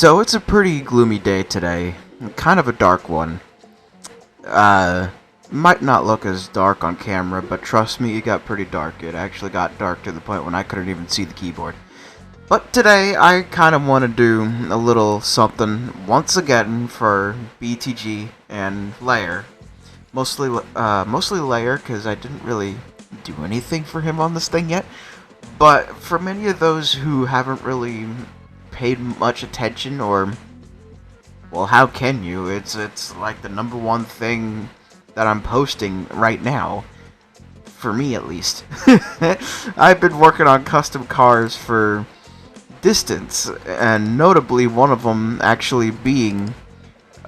So it's a pretty gloomy day today, kind of a dark one. Might not look as dark on camera, but trust me, it got pretty dark. It actually got dark to the point when I couldn't even see the keyboard. But today, I kind of want to do a little something once again for BTG and Layer. Mostly Layer, because I didn't really do anything for him on this thing yet. But for many of those who haven't really paid much attention, or, well, how can you? It's like the #1 thing that I'm posting right now, for me at least. I've been working on custom cars for distance, and notably one of them actually being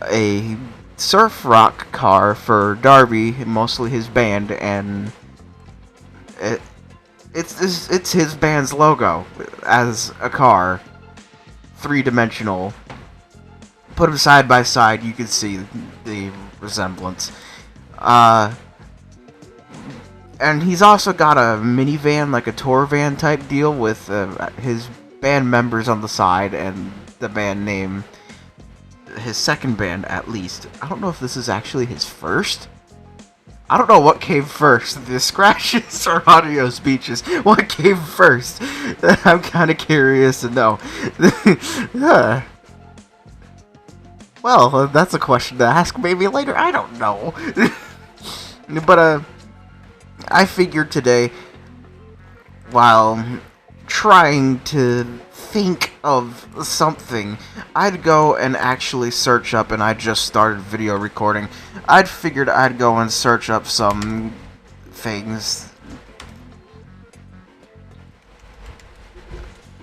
a surf rock car for Darby, mostly his band, and it's his band's logo as a car, 3-dimensional. Put them side by side, you can see the resemblance. And he's also got a minivan, like a tour van type deal, with his band members on the side and the band name. His second band, at least. I don't know if this is actually his first. I don't know what came first, the scratches or audio speeches. What came first? I'm kind of curious to know. Well, that's a question to ask maybe later. I don't know. But, I figured today, while trying to think of something, I'd go and actually search up, and I just started video recording. I'd figured I'd go and search up some things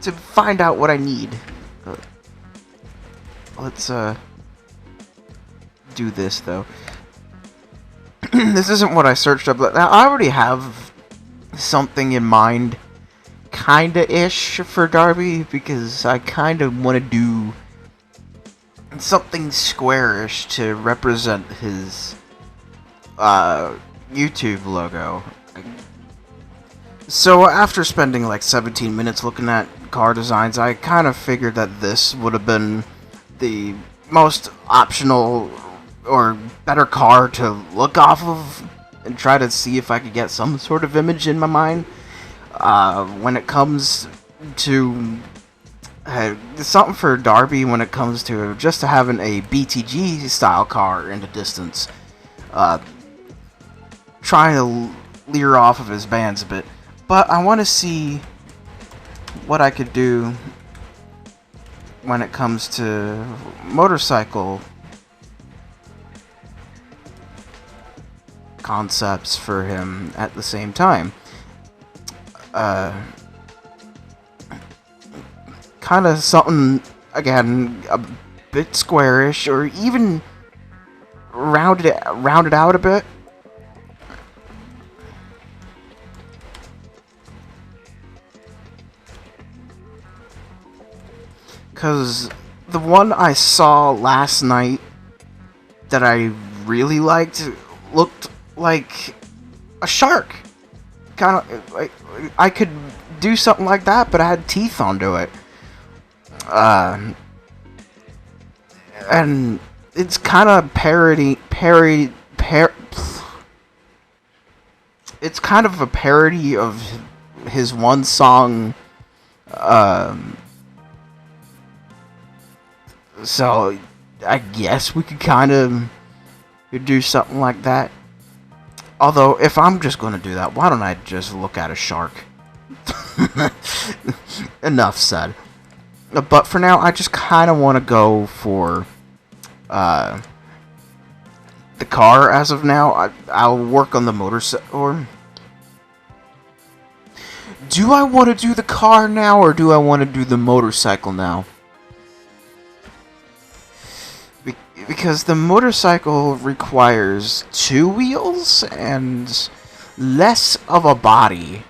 to find out what I need. Let's, do this, though. This isn't what I searched up. I already have something in mind, kinda-ish, for Darby, because I kinda want to do something squarish to represent his YouTube logo. So after spending like 17 minutes looking at car designs, I kind of figured that this would have been the most optional or better car to look off of and try to see if I could get some sort of image in my mind. When it comes to something for Darby, when it comes to just having a BTG style car in the distance, trying to leer off of his bands a bit. But I want to see what I could do when it comes to motorcycle concepts for him at the same time. Kind of something, again, a bit squarish, or even rounded out a bit. Because the one I saw last night that I really liked looked like a shark. Kind of, like, I could do something like that, but I had teeth onto it. And it's kind of it's kind of a parody of his one song. So I guess we could kind of do something like that. Although, if I'm just going to do that, why don't I just look at a shark? Enough said. But for now, I just kind of want to go for the car as of now. I'll work on the motorcycle. Do I want to do the car now, or do I want to do the motorcycle now? Because the motorcycle requires 2 wheels and less of a body.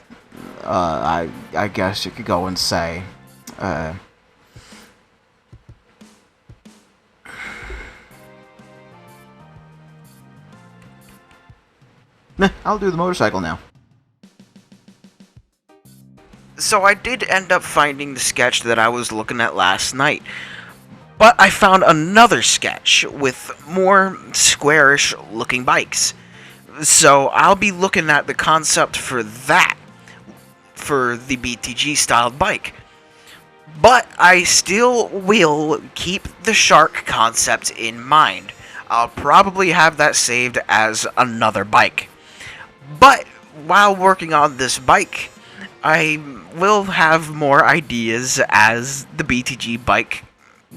I guess you could go and say. I'll do the motorcycle now. So I did end up finding the sketch that I was looking at last night. But I found another sketch with more squarish looking bikes. So I'll be looking at the concept for that, for the BTG styled bike. But I still will keep the shark concept in mind. I'll probably have that saved as another bike. But while working on this bike, I will have more ideas as the BTG bike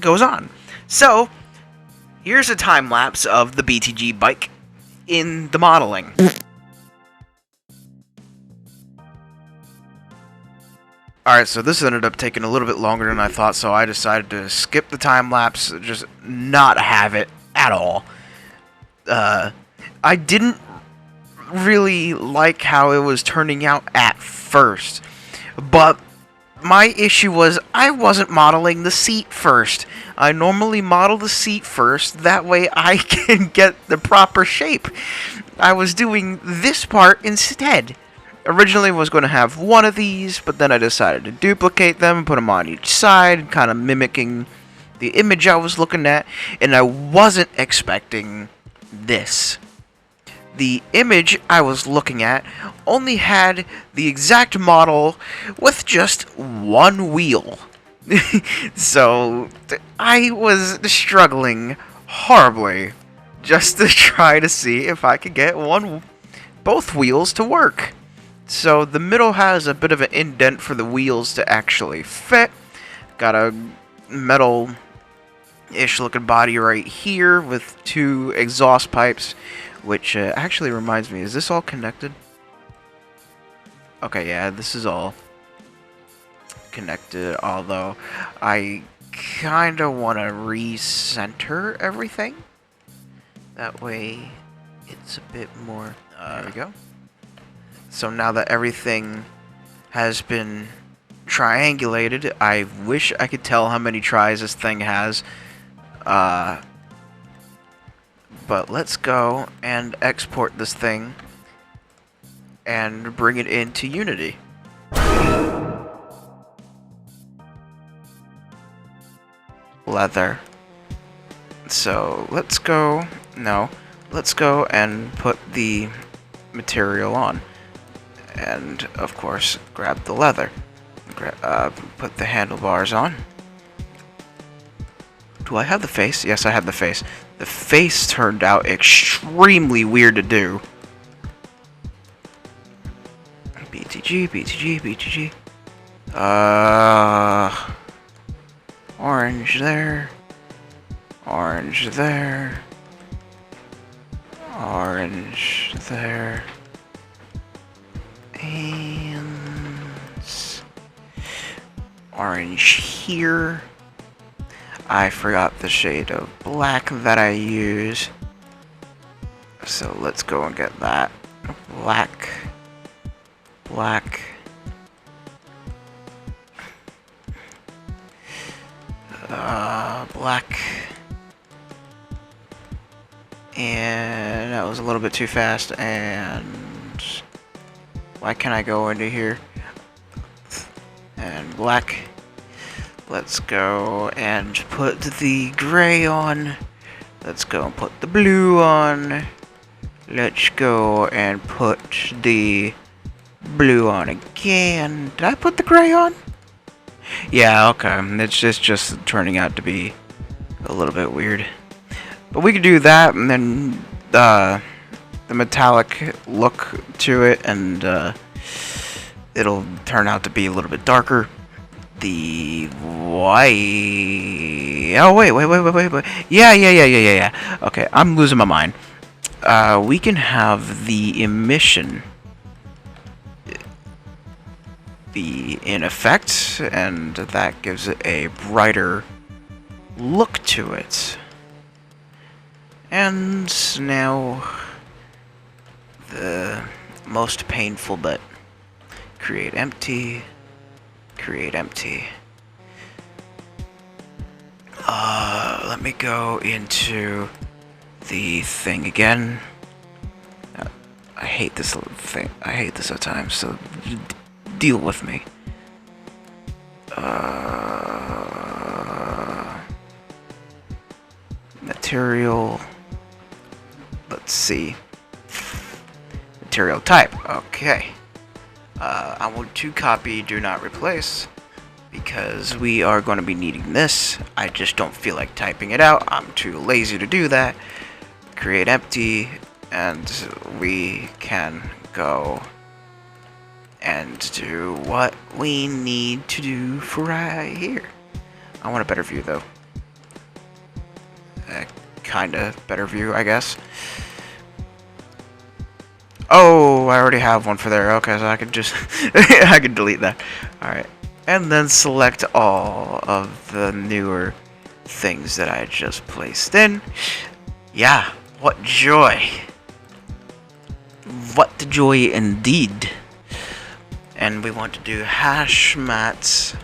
goes on. So, here's a time lapse of the BTG bike in the modeling. Alright, so this ended up taking a little bit longer than I thought, so I decided to skip the time lapse, just not have it at all. I didn't really like how it was turning out at first, but my issue was I wasn't modeling the seat first. I normally model the seat first, that way I can get the proper shape. I was doing this part instead. Originally was going to have one of these, but then I decided to duplicate them and put them on each side, kind of mimicking the image I was looking at, and I wasn't expecting this. The image I was looking at only had the exact model with just one wheel. So I was struggling horribly just to try to see if I could get both wheels to work. So the middle has a bit of an indent for the wheels to actually fit. Got a metal-ish looking body right here with two exhaust pipes, which actually reminds me, is this all connected? Okay, yeah, this is all connected, although I kind of want to recenter everything. That way it's a bit more... there we go. So now that everything has been triangulated, I wish I could tell how many tries this thing has. But let's go and export this thing and bring it into Unity. Leather. So let's go and put the material on. And of course, grab the leather. Put the handlebars on. Do I have the face? Yes, I have the face. The face turned out extremely weird to do. BTG, BTG, BTG. Orange there. Orange there. Orange there. And orange here. I forgot the shade of black that I use, so let's go and get that. Black, black, black, and that was a little bit too fast. And why can't I go into here? And black. Let's go and put the gray on. Let's go and put the blue on. Let's go and put the blue on again. Did I put the gray on? Yeah, okay. It's just turning out to be a little bit weird. But we could do that, and then the metallic look to it, and it'll turn out to be a little bit darker. The white... Oh, wait. Yeah. Okay, I'm losing my mind. We can have the emission be in effect, and that gives it a brighter look to it. And now, the most painful bit. Create empty. Create empty. Let me go into the thing again. I hate this little thing. I hate this at times, so deal with me. material. Let's see. Material type. Okay. I want to copy do not replace because we are going to be needing this. I just don't feel like typing it out. I'm too lazy to do that. Create empty, and we can go and do what we need to do for right here. I want a better view though. Kinda better view, I guess. Oh, I already have one for there. Okay, so I could just I could delete that. Alright. And then select all of the newer things that I just placed in. Yeah, what joy. What joy indeed. And we want to do hash mats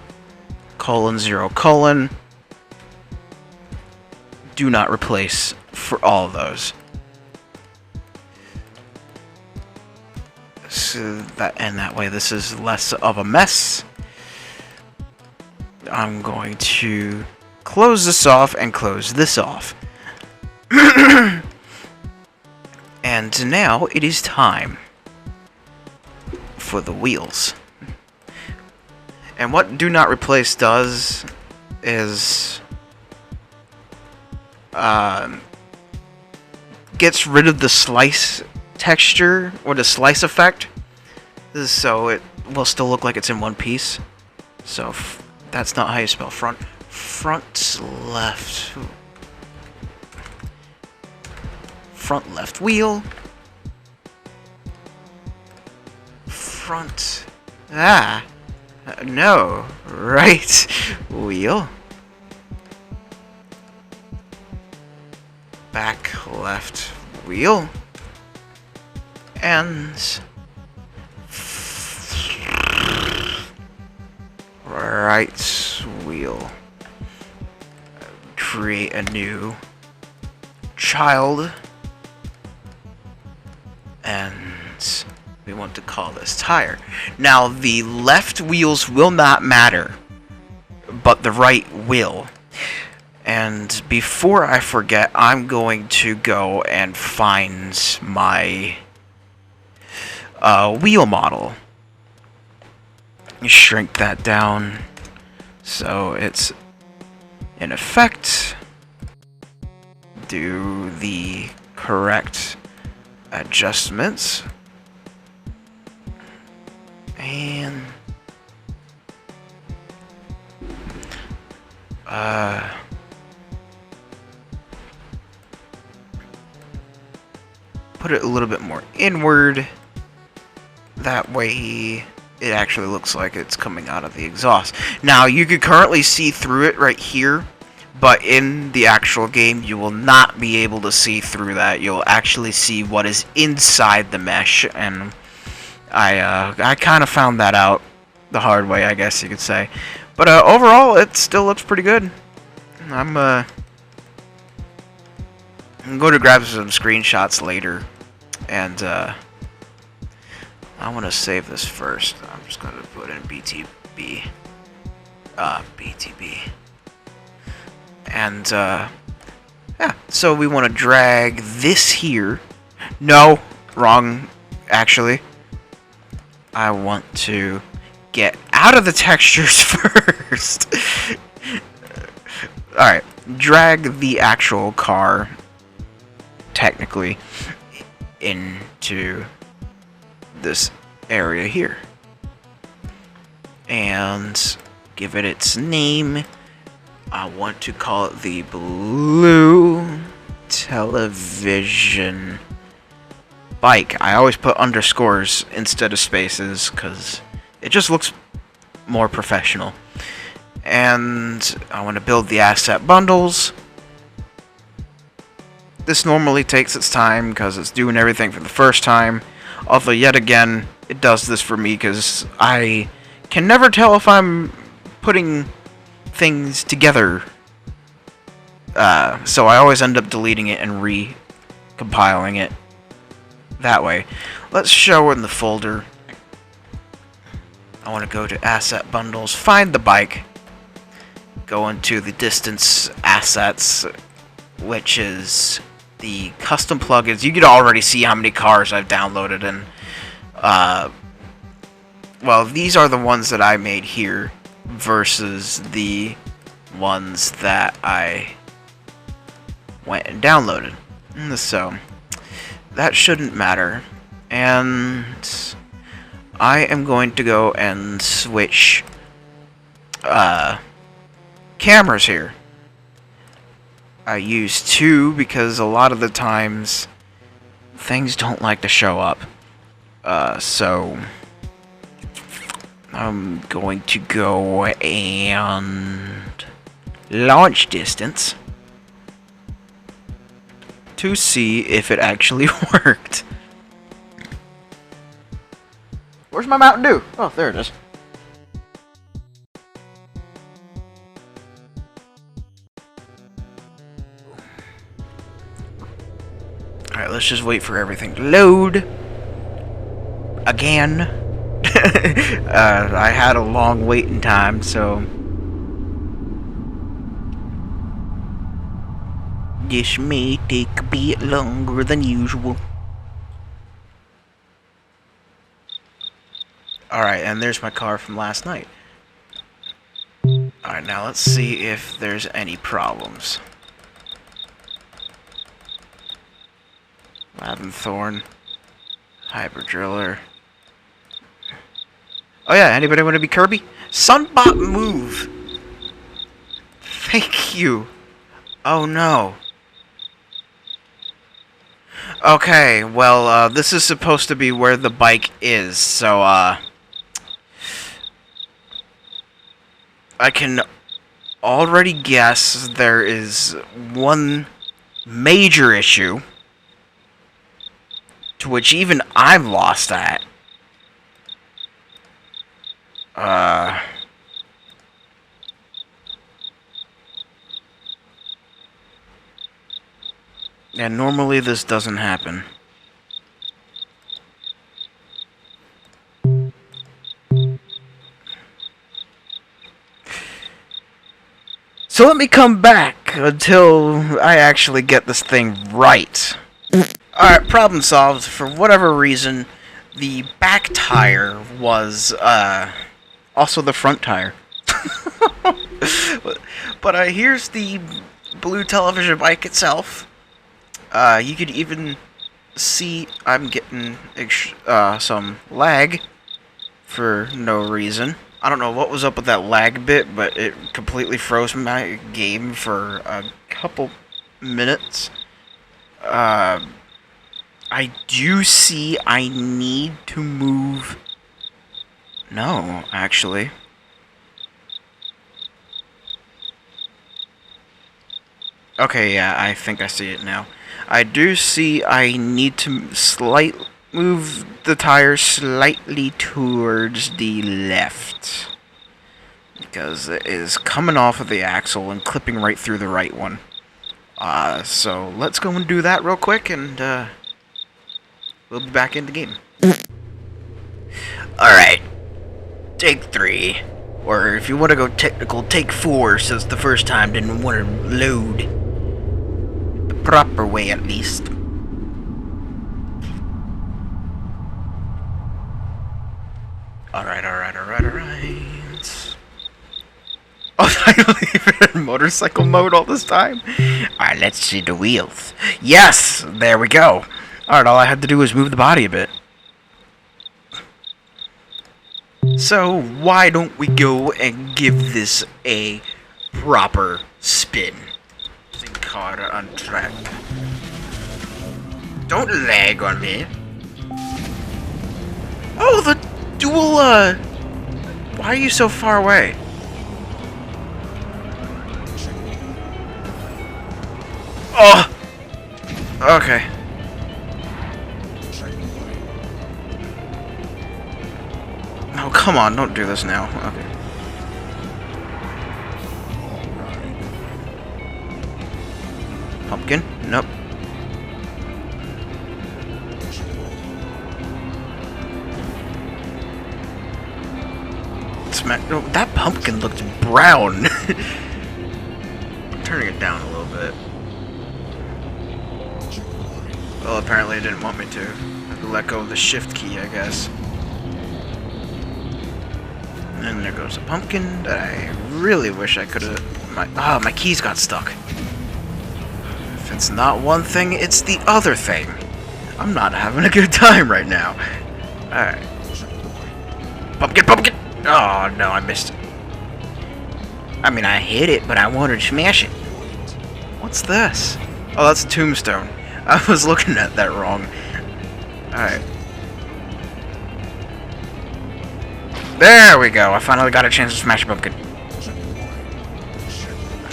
:0:: do not replace for all of those. So that way this is less of a mess. I'm going to close this off and close this off. And now it is time for the wheels. And what do not replace does is gets rid of the slice texture or the slice effect, so it will still look like it's in one piece. So that's not how you spell front. Front left. Front left wheel. Front. No. Right wheel. Back left wheel. And right wheel. Create a new child. And we want to call this tire. Now the left wheels will not matter, but the right will. And before I forget, I'm going to go and find my wheel model. Shrink that down so it's in effect. Do the correct adjustments. And put it a little bit more inward. That way it actually looks like it's coming out of the exhaust. Now you can currently see through it right here, but in the actual game you will not be able to see through that. You'll actually see what is inside the mesh, and I kind of found that out the hard way, I guess you could say. But overall, it still looks pretty good. I'm going to grab some screenshots later, and I want to save this first. I'm just going to put in BTB. BTB. And, yeah, so we want to drag this here. No, wrong, actually. I want to get out of the textures first. Alright, drag the actual car, technically, into this area here. And give it its name. I want to call it the Blue Television Bike. I always put underscores instead of spaces because it just looks more professional. And I want to build the asset bundles. This normally takes its time because it's doing everything for the first time. Although, yet again, it does this for me because I can never tell if I'm putting things together. So I always end up deleting it and recompiling it that way. Let's show in the folder. I want to go to Asset Bundles, find the bike, go into the Distance Assets, which is the custom plugins. You could already see how many cars I've downloaded, and well, these are the ones that I made here versus the ones that I went and downloaded. So that shouldn't matter. And I am going to go and switch cameras here. I use two because a lot of the times things don't like to show up. So I'm going to go and launch distance to see if it actually worked. Where's my Mountain Dew? Oh, there it is. Alright, let's just wait for everything to load. Again. I had a long waiting time, so this may take a bit longer than usual. Alright, and there's my car from last night. Alright, now let's see if there's any problems. Thorn, Hyper Driller. Oh yeah, anybody want to be Kirby? Sunbot move! Thank you! Oh no. Okay, well, this is supposed to be where the bike is, so, I can already guess there is one major issue to which even I'm lost at. Yeah, normally this doesn't happen. So let me come back until I actually get this thing right. Alright, problem solved. For whatever reason, the back tire was, also the front tire. But here's the blue television bike itself. You could even see I'm getting some lag for no reason. I don't know what was up with that lag bit, but it completely froze my game for a couple minutes. I do see I need to move. No, actually. Okay, yeah, I think I see it now. I do see I need to move the tire slightly towards the left, because it is coming off of the axle and clipping right through the right one. So let's go and do that real quick, and we'll be back in the game. Alright, take 3. Or if you want to go technical, take 4, since the first time didn't want to load the proper way, at least. Alright. Oh, I leave it in motorcycle mode all this time? Alright, let's see the wheels. Yes! There we go. Alright, all I had to do was move the body a bit. So, why don't we go and give this a proper spin? Car on track. Don't lag on me. Oh, the dual, why are you so far away? Oh! Okay. Oh, come on, don't do this now. Okay. Pumpkin? Nope. Smack. Oh, that pumpkin looked brown. I'm turning it down a little bit. Well, apparently it didn't want me to. I had to let go of the shift key, I guess. And there goes a pumpkin that I really wish I could have... my keys got stuck. If it's not one thing, it's the other thing. I'm not having a good time right now. Alright. Pumpkin, pumpkin! Oh, no, I missed it. I mean, I hit it, but I wanted to smash it. What's this? Oh, that's a tombstone. I was looking at that wrong. Alright. There we go. I finally got a chance to smash a pumpkin.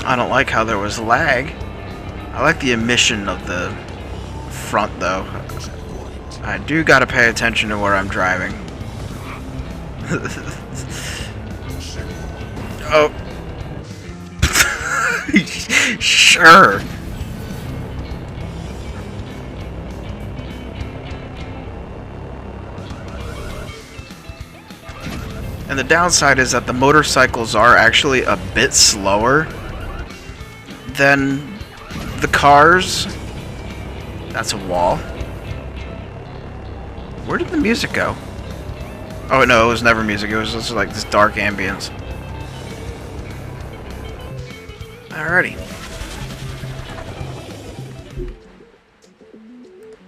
I don't like how there was lag. I like the emission of the front, though. I do gotta pay attention to where I'm driving. Oh. Sure. And the downside is that the motorcycles are actually a bit slower than the cars. That's a wall. Where did the music go? Oh no, it was never music. It was just like this dark ambience. Alrighty.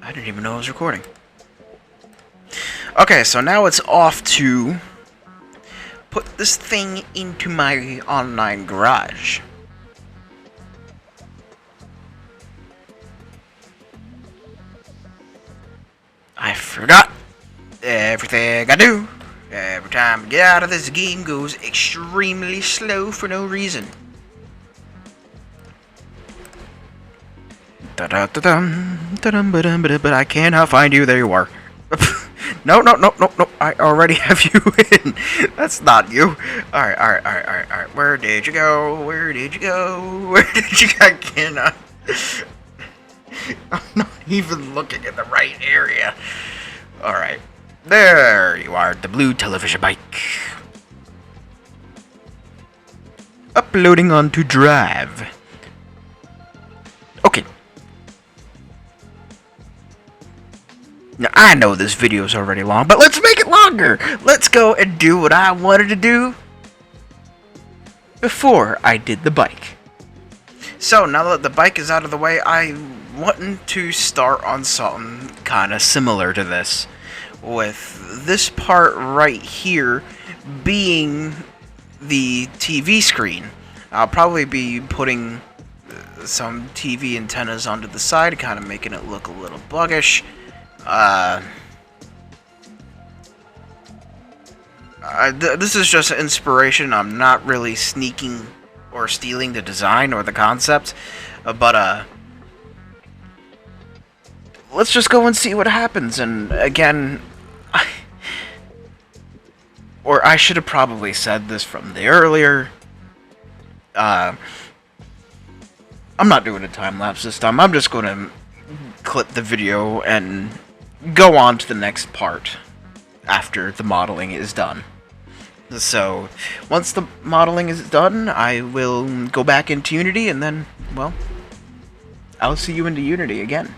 I didn't even know I was recording. Okay, so now it's off to put this thing into my online garage. I forgot everything I do. Every time I get out of this game goes extremely slow for no reason. But I cannot find you. There you are. No. I already have you in. That's not you. Alright. Where did you go? Where did you go? Where did you go? I cannot. I'm not even looking at the right area. Alright. There you are. The blue television bike. Uploading onto Drive. Okay. Now, I know this video is already long, but let's make it longer! Let's go and do what I wanted to do before I did the bike. So, now that the bike is out of the way, I'm wanting to start on something kind of similar to this. With this part right here being the TV screen. I'll probably be putting some TV antennas onto the side, kind of making it look a little buggish. This is just inspiration. I'm not really sneaking or stealing the design or the concept, but let's just go and see what happens. And again, or I should have probably said this from the earlier. I'm not doing a time lapse this time. I'm just going to clip the video and go on to the next part after the modeling is done. So, once the modeling is done, I will go back into Unity, and then, well, I'll see you into Unity again.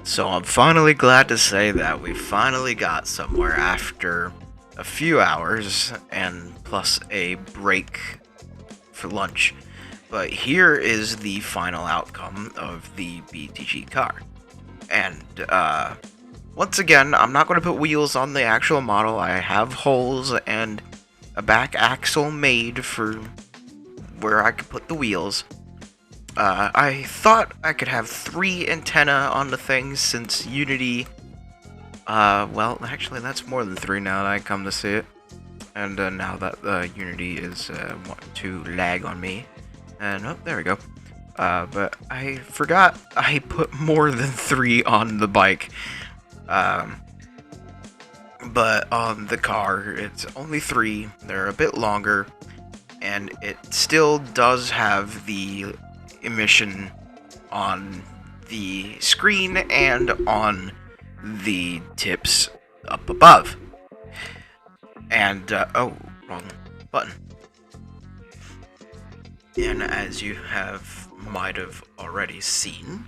So I'm finally glad to say that we finally got somewhere after a few hours, and plus a break for lunch. But here is the final outcome of the BTG car. And, once again, I'm not going to put wheels on the actual model. I have holes and a back axle made for where I could put the wheels. I thought I could have 3 antenna on the thing since Unity... well, actually, that's more than 3 now that I come to see it. And now that Unity is wanting to lag on me. And, oh, there we go. But I forgot I put more than 3 on the bike. But on the car, it's only 3. They're a bit longer. And it still does have the emission on the screen and on the tips up above. And, oh, wrong button. And as you might have already seen,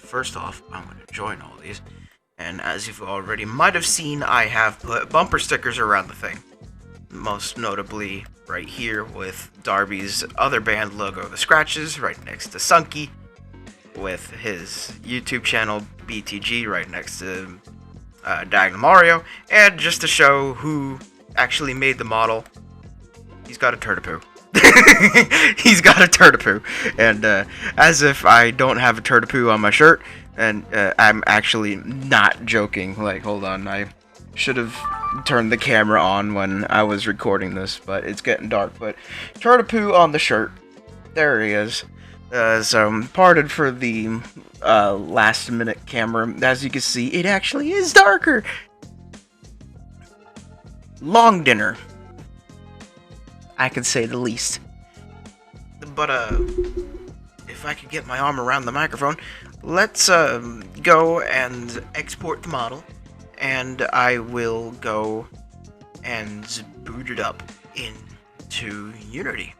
first off, I'm going to join all these. And as you've already might have seen, I have put bumper stickers around the thing. Most notably right here with Darby's other band logo, the scratches, right next to Sunky, with his YouTube channel, BTG, right next to Diagonal Mario, and just to show who actually made the model, he's got a turtapoo. He's got a turtapoo, and as if I don't have a turtapoo on my shirt, and I'm actually not joking. Like, hold on, I should have turned the camera on when I was recording this, but it's getting dark. But turtapoo on the shirt, there he is. So pardon for the last minute camera. As you can see, it actually is darker. Long dinner, I could say the least. But if I could get my arm around the microphone, let's go and export the model, and I will go and boot it up into Unity.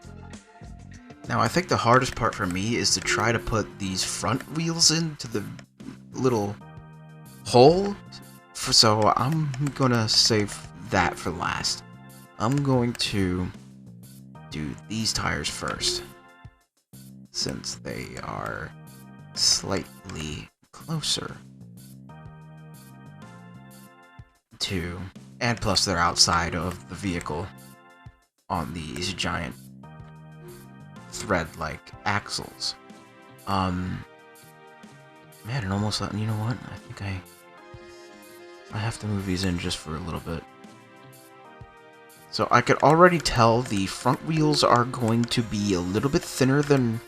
Now, I think the hardest part for me is to try to put these front wheels into the little hole, so I'm gonna save that for last. I'm going to do these tires first, since they are slightly closer to, and plus they're outside of the vehicle on these giant thread-like axles. Man, it almost let, you know what, I think I have to move these in just for a little bit. So I could already tell the front wheels are going to be a little bit thinner than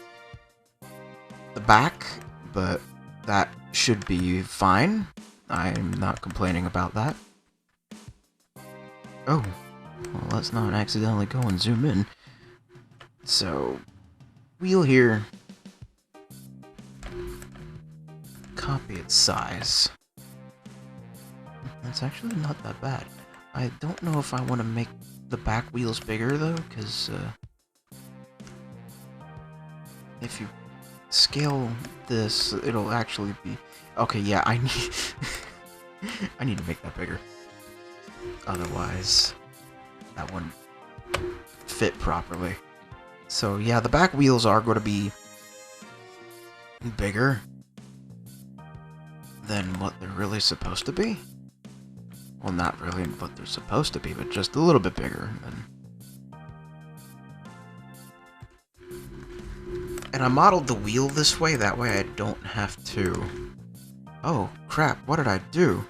the back, but that should be fine. I'm not complaining about that. Oh, well, let's not accidentally go and zoom in. So, wheel here. Copy its size. That's actually not that bad. I don't know if I want to make the back wheels bigger though, because if you scale this, it'll actually be... Okay, yeah, I need... I need to make that bigger. Otherwise, that wouldn't fit properly. So yeah, the back wheels are going to be bigger than what they're really supposed to be. Well, not really what they're supposed to be, but just a little bit bigger. And I modeled the wheel this way, that way I don't have to... Oh, crap, what did I do?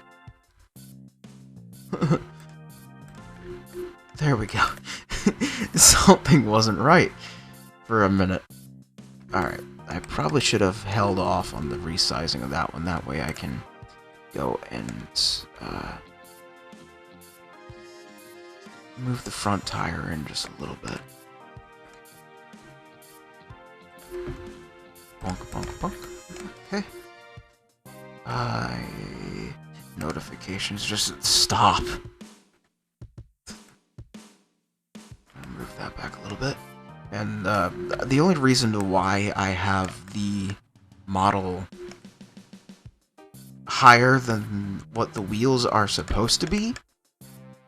There we go. Something wasn't right for a minute. Alright, I probably should have held off on the resizing of that one, that way I can go and move the front tire in just a little bit. Bonk, bonk, bonk. Okay. Notifications, just stop. Move that back a little bit. And the only reason why I have the model higher than what the wheels are supposed to be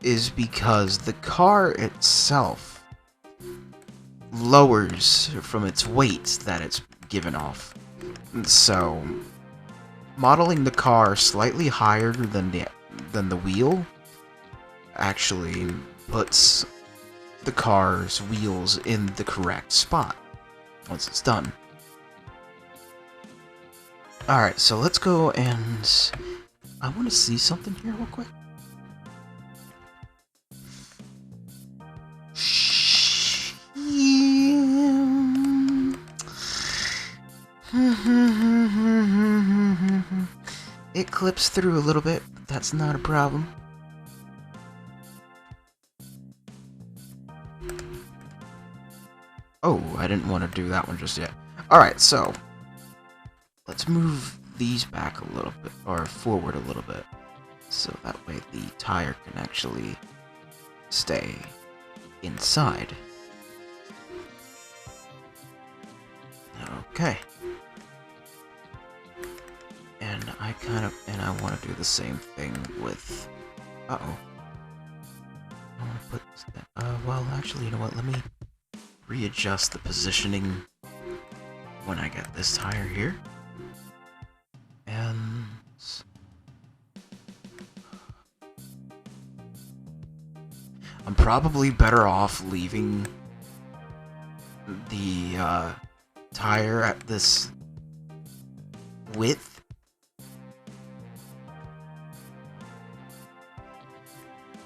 is because the car itself lowers from its weight that it's given off. So modeling the car slightly higher than the wheel actually puts the car's wheels in the correct spot once it's done. Alright, so let's go and... I want to see something here real quick. It clips through a little bit, but that's not a problem. Oh, I didn't want to do that one just yet. Alright, so let's move these back a little bit, or forward a little bit, so that way the tire can actually stay inside. Okay. And I want to do the same thing with... Uh-oh. I want to put... well, actually, you know what? Let me readjust the positioning when I get this tire here. And... I'm probably better off leaving the tire at this width.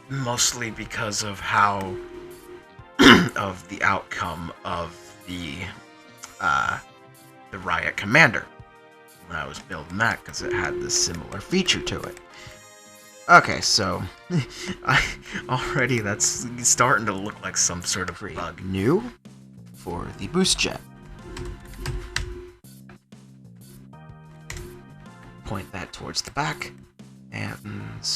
Mostly because of how of the outcome of the Riot Commander when I was building that, because it had this similar feature to it. Okay, so already that's starting to look like some sort of bug. New for the boost jet. Point that towards the back, and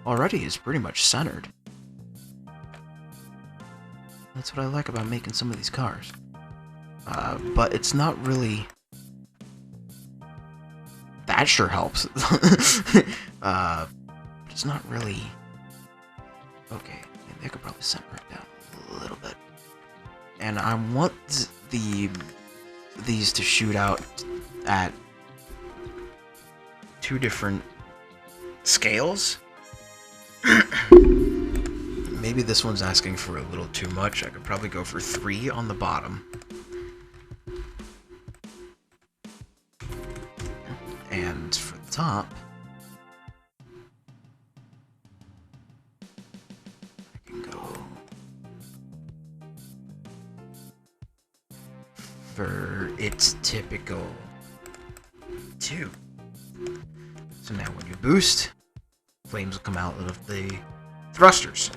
already is pretty much centered. That's what I like about making some of these cars. But it's not really... That sure helps. It's not really... Okay, maybe I could probably center it down a little bit. And I want these to shoot out at 2 different scales. Maybe this one's asking for a little too much. I could probably go for 3 on the bottom. And for the top, I can go for its typical 2. So now when you boost, flames will come out of the thrusters.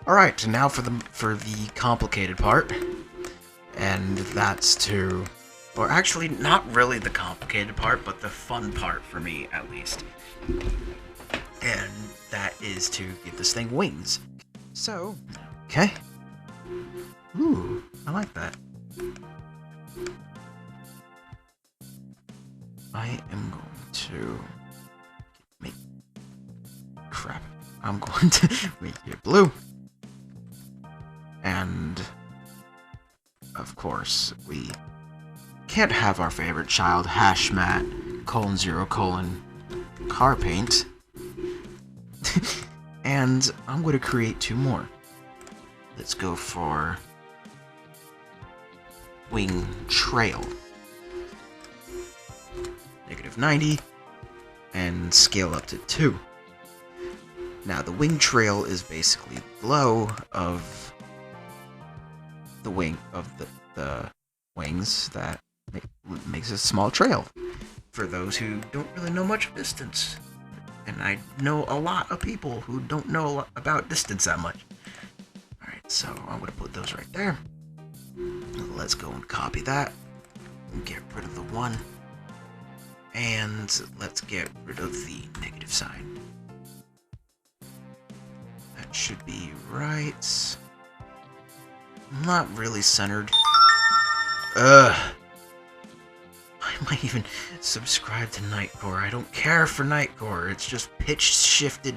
Alright, now for the complicated part. And that's to... Or actually, not really the complicated part, but the fun part for me, at least. And that is to give this thing wings. So, okay. Ooh, I like that. I am going to make... Crap. I'm going to make it blue. And, of course, we... can't have our favorite child hashmat :0: car paint. And I'm going to create 2 more. Let's go for wing trail. -90 and scale up to 2. Now the wing trail is basically the glow of the wing of the wings that makes a small trail for those who don't really know much of distance. And I know a lot of people who don't know about distance that much. Alright, so I'm going to put those right there. Let's go and copy that. And get rid of the 1. And let's get rid of the negative sign. That should be right. Not really centered. Why am I even subscribed to Nightcore? I don't care for Nightcore. It's just pitch shifted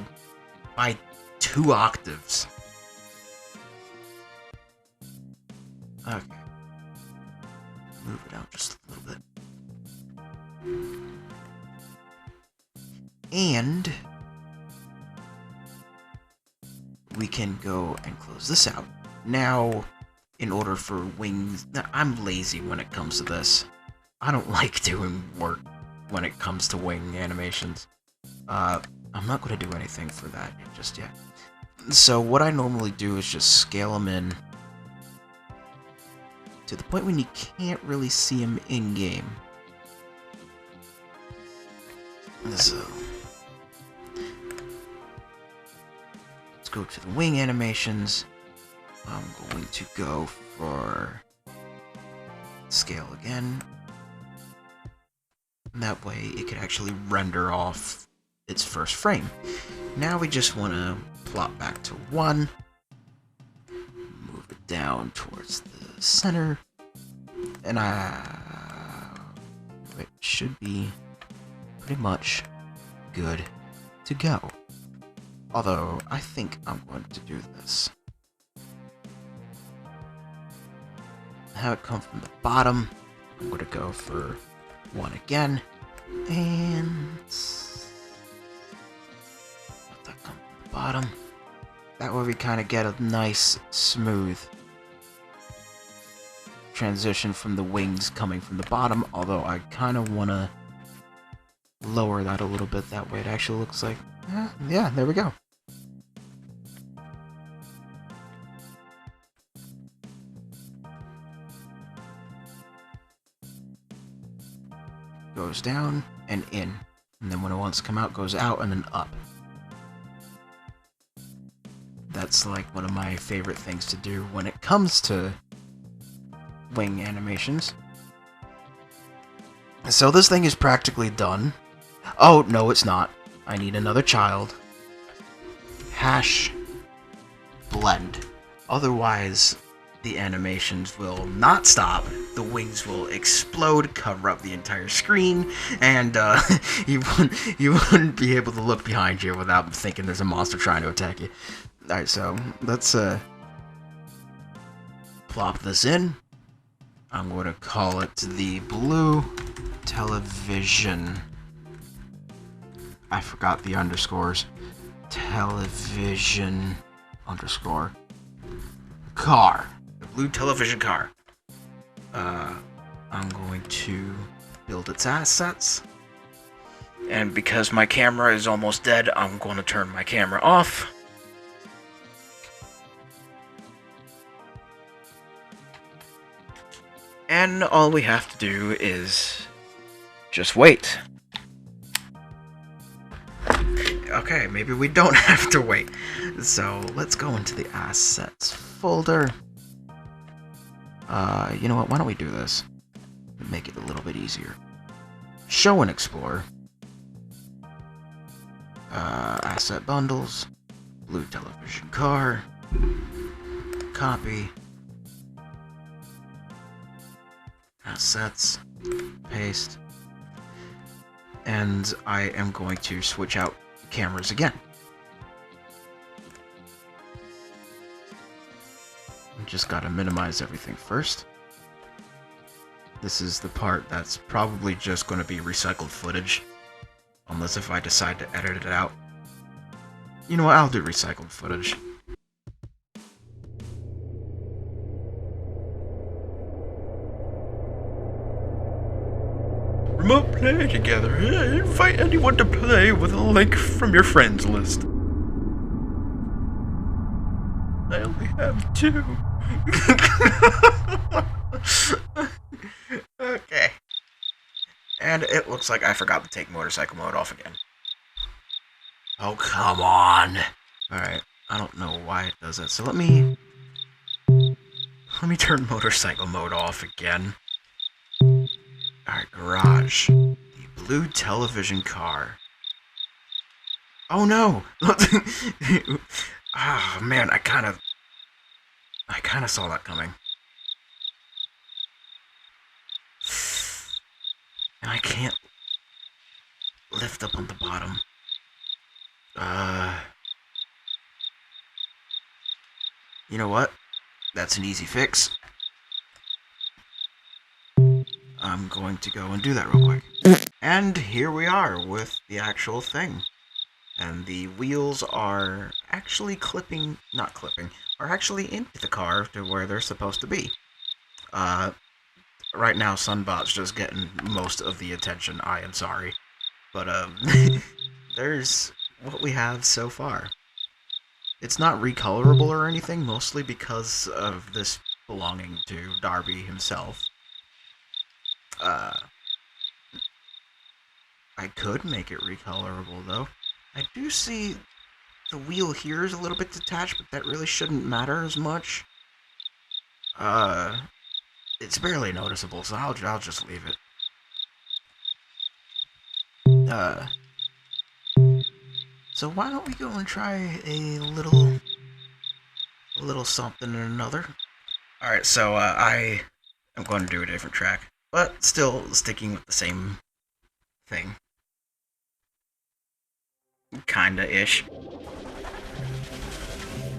by 2 octaves. Okay. Move it out just a little bit. And we can go and close this out. Now, in order for wings... I'm lazy when it comes to this. I don't like doing work when it comes to wing animations. I'm not going to do anything for that just yet. So what I normally do is just scale them in to the point when you can't really see them in-game. So let's go to the wing animations. I'm going to go for scale again. And that way it can actually render off its first frame. Now we just want to plot back to 1. Move it down towards the center. And it should be pretty much good to go. Although, I think I'm going to do this. Have it come from the bottom. I'm going to go for one again. And let that come from the bottom. That way we kind of get a nice, smooth transition from the wings coming from the bottom. Although I kind of want to lower that a little bit. That way it actually looks like... yeah, there we go. Goes down and in. And then when it wants to come out, goes out and then up. That's like one of my favorite things to do when it comes to wing animations. So this thing is practically done. Oh, no, it's not. I need another child. Hash blend. Otherwise, the animations will not stop. The wings will explode, cover up the entire screen, and you wouldn't be able to look behind you without thinking there's a monster trying to attack you. Alright, so let's plop this in. I'm going to call it the blue television. I forgot the underscores. Television underscore car. The blue television car. I'm going to build its assets. And because my camera is almost dead, I'm going to turn my camera off. And all we have to do is just wait. Okay, maybe we don't have to wait. So let's go into the assets folder. You know what? Why don't we do this? Make it a little bit easier. Show and explore. Asset bundles. Blue television car. Copy. Assets. Paste. And I am going to switch out cameras again. Just gotta minimize everything first. This is the part that's probably just going to be recycled footage. Unless if I decide to edit it out. You know what, I'll do recycled footage. Remote play together. Invite anyone to play with a link from your friends list. I only have 2. Okay. And it looks like I forgot to take motorcycle mode off again. Oh, come on. Alright, I don't know why it does that. So let me turn motorcycle mode off again. Alright, garage. The blue television car. Oh no! Ah, oh, man, I kinda saw that coming. And I can't lift up on the bottom. You know what? That's an easy fix. I'm going to go and do that real quick. And here we are with the actual thing. And the wheels are actually are actually into the car to where they're supposed to be. Right now, Sunbot's just getting most of the attention. I am sorry. But, there's what we have so far. It's not recolorable or anything, mostly because of this belonging to Darby himself. I could make it recolorable, though. I do see the wheel here is a little bit detached, but that really shouldn't matter as much. It's barely noticeable, so I'll just leave it. So why don't we go and try a little something or another? Alright, so I am going to do a different track. but still sticking with the same thing. Kinda-ish.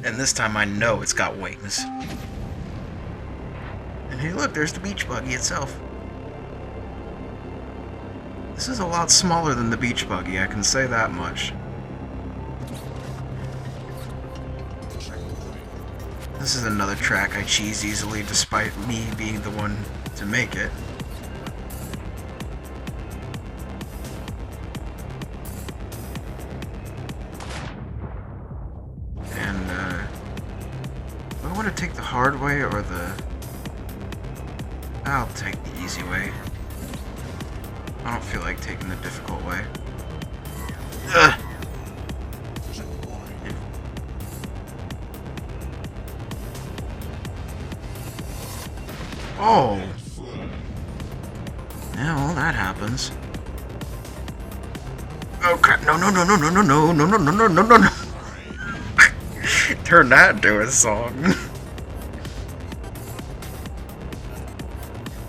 And this time I know it's got wings. And hey look, there's the beach buggy itself. This is a lot smaller than the beach buggy, I can say that much. This is another track I cheese easily despite me being the one to make it. Do I want to take the hard way or the... I'll take the easy way. I don't feel like taking the difficult way. Ugh. Oh! Yeah, well, that happens. Oh crap, no, no, no, no, no, no, no, no, no, no, no, no, no. Turn that into a song.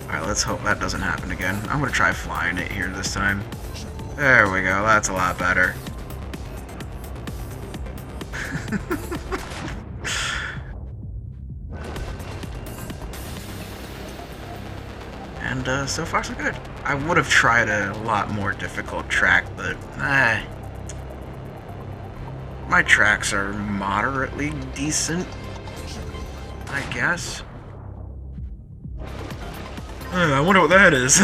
Alright, let's hope that doesn't happen again. I'm gonna try flying it here this time. There we go, that's a lot better. And so far so good. I would have tried a lot more difficult track, but my tracks are moderately decent, I guess. I wonder what that is.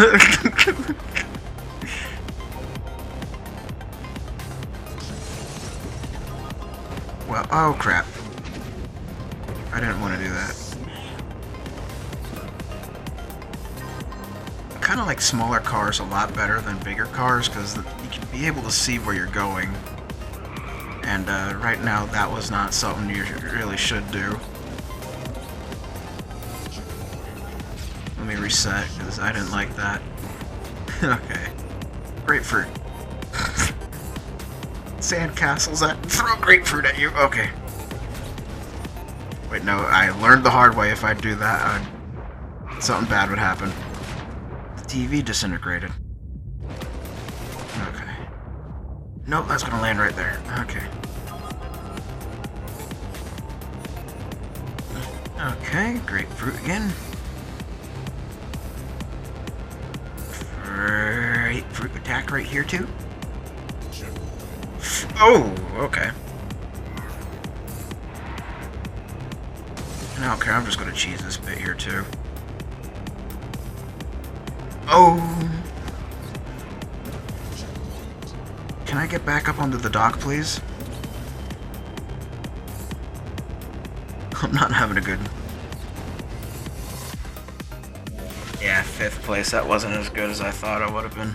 Well, oh crap. I didn't want to do that. I kind of like smaller cars a lot better than bigger cars because you can be able to see where you're going. And right now, that was not something you really should do. Let me reset, because I didn't like that. Okay. Grapefruit. Sandcastles that throw grapefruit at you. Okay. Wait, no, I learned the hard way. If I do that, something bad would happen. The TV disintegrated. Okay. Nope, that's gonna land right there. Okay. Okay, grapefruit again. Grapefruit attack right here too. Oh, okay. I don't care, I'm just gonna cheese this bit here too. Oh! Can I get back up onto the dock, please? I'm not having a good... Yeah, 5th place. That wasn't as good as I thought it would have been.